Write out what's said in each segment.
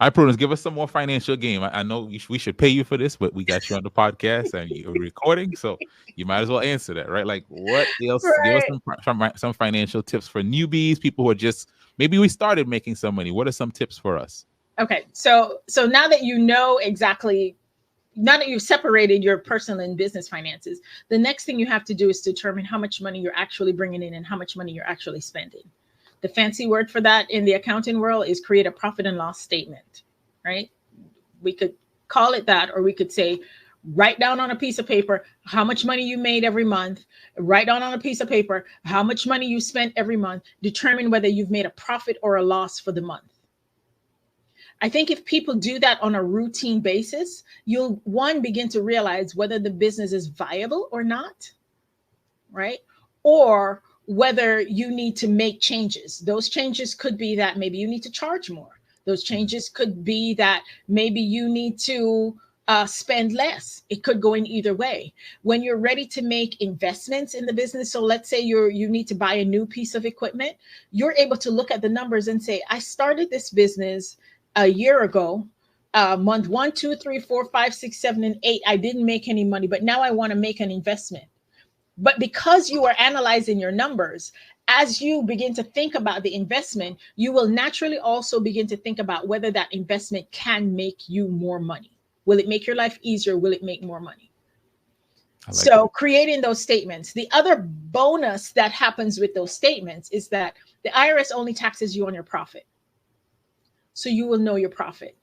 All right, Prudence, give us some more financial game. I know we should pay you for this, but we got you on the podcast and you're recording, so you might as well answer that, right? Like, what else? Give us Right. some financial tips for newbies, people who are just maybe we started making some money. What are some tips for us? Okay. So now that you know exactly, now that you've separated your personal and business finances, the next thing you have to do is determine how much money you're actually bringing in and how much money you're actually spending. The fancy word for that in the accounting world is create a profit and loss statement, right? We could call it that, or we could say, write down on a piece of paper how much money you made every month, write down on a piece of paper how much money you spent every month, determine whether you've made a profit or a loss for the month. I think if people do that on a routine basis, you'll one begin to realize whether the business is viable or not, right? Or whether you need to make changes. Those changes could be that maybe you need to charge more. Those changes could be that maybe you need to spend less. It could go in either way. When you're ready to make investments in the business, so let's say you need to buy a new piece of equipment, you're able to look at the numbers and say, I started this business a year ago. Month one, two, three, four, five, six, seven, and eight, I didn't make any money, but now I want to make an investment. But because you are analyzing your numbers, as you begin to think about the investment, you will naturally also begin to think about whether that investment can make you more money. Will it make your life easier? Will it make more money? I like So that. creating those statements. The other bonus that happens with those statements is that the IRS only taxes you on your profit. So you will know your profit.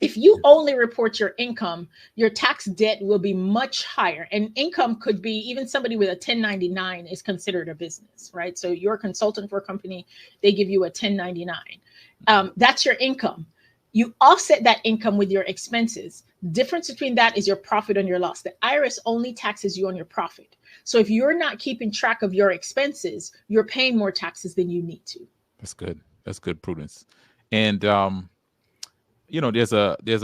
If you only report your income, your tax debt will be much higher. And income could be even somebody with a 1099 is considered a business, right? So you're a consultant for a company, they give you a 1099. That's your income. You offset that income with your expenses. Difference between that is your profit and your loss. The IRS only taxes you on your profit. So if you're not keeping track of your expenses, you're paying more taxes than you need to. That's good. That's good, Prudence. And there's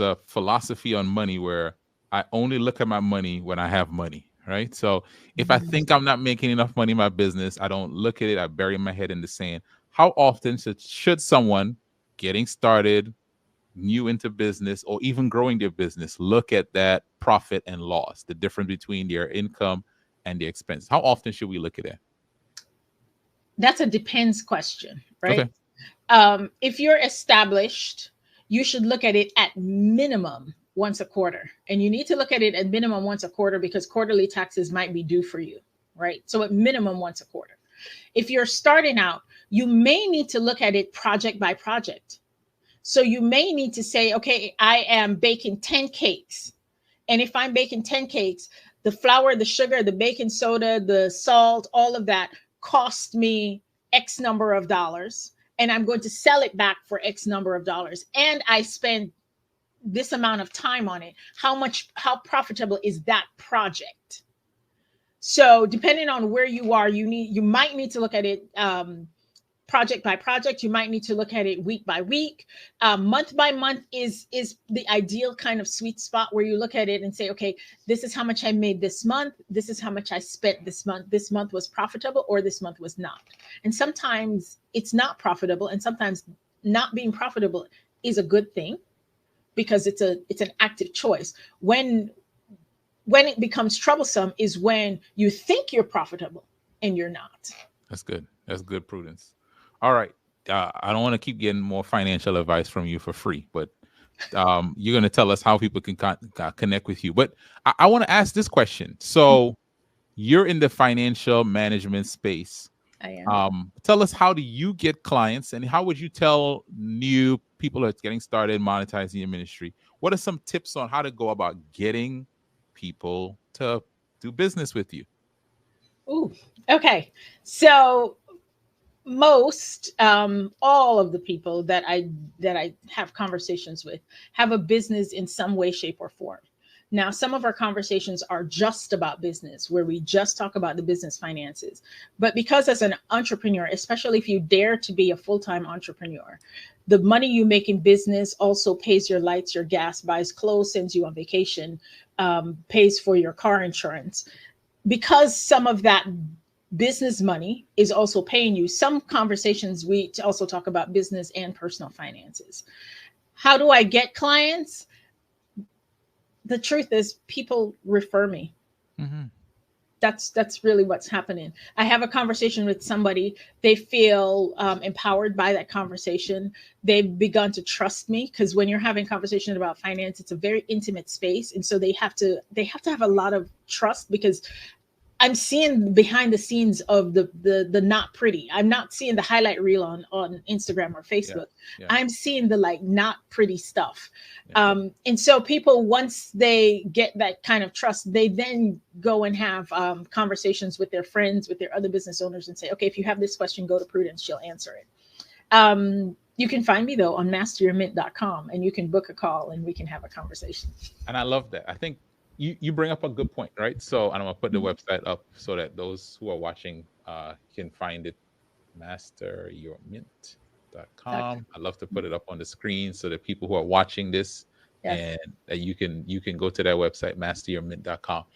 a philosophy on money where I only look at my money when I have money, right? So if I think I'm not making enough money in my business, I don't look at it. I bury my head in the sand. How often should someone getting started, new into business, or even growing their business look at that profit and loss, the difference between their income and the expense? How often should we look at that? That's a depends question, right? Okay. If you're established, you should look at it at minimum once a quarter. And you need to look at it at minimum once a quarter because quarterly taxes might be due for you, right? So at minimum once a quarter. If you're starting out, you may need to look at it project by project. So you may need to say, okay, I am baking 10 cakes. And if I'm baking 10 cakes, the flour, the sugar, the baking soda, the salt, all of that cost me X number of dollars. And I'm going to sell it back for X number of dollars. And I spend this amount of time on it. How profitable is that project? So depending on where you are, you might need to look at it project by project. You might need to look at it week by week. Month by month is the ideal kind of sweet spot where you look at it and say, okay, this is how much I made this month. This is how much I spent this month. This month was profitable or this month was not. And sometimes it's not profitable, and sometimes not being profitable is a good thing because it's an active choice. When it becomes troublesome is when you think you're profitable and you're not. That's good. That's good, Prudence. All right. I don't want to keep getting more financial advice from you for free, but you're going to tell us how people can connect with you. But I want to ask this question. So you're in the financial management space. I am. Tell us, how do you get clients, and how would you tell new people that's getting started monetizing your ministry? What are some tips on how to go about getting people to do business with you? Ooh, okay. So most all of the people that I have conversations with have a business in some way, shape, or form. Now, some of our conversations are just about business, where we just talk about the business finances. But because as an entrepreneur, especially if you dare to be a full-time entrepreneur, the money you make in business also pays your lights, your gas, buys clothes, sends you on vacation, pays for your car insurance. Because some of that business money is also paying you. Some conversations we also talk about business and personal finances. How do I get clients? The truth is people refer me. Mhm. That's really what's happening. I have a conversation with somebody, they feel empowered by that conversation. They've begun to trust me, because when you're having conversation about finance, it's a very intimate space, and so they have to have a lot of trust, because I'm seeing behind the scenes of the not pretty. I'm not seeing the highlight reel on Instagram or Yeah. Facebook. Yeah. I'm seeing the like not pretty stuff. Yeah. And so people, once they get that kind of trust, they then go and have conversations with their friends, with their other business owners, and say, okay, if you have this question, go to Prudence. She'll answer it. You can find me though on masteryourmint.com, and you can book a call and we can have a conversation. And I love that. I think you bring up a good point, right? So, and I'm gonna put the Mhm. website up so that those who are watching can find it. Masteryourmint.com. I love to put it up on the screen so that people who are watching this, Yes. and that you can go to that website, masteryourmint.com.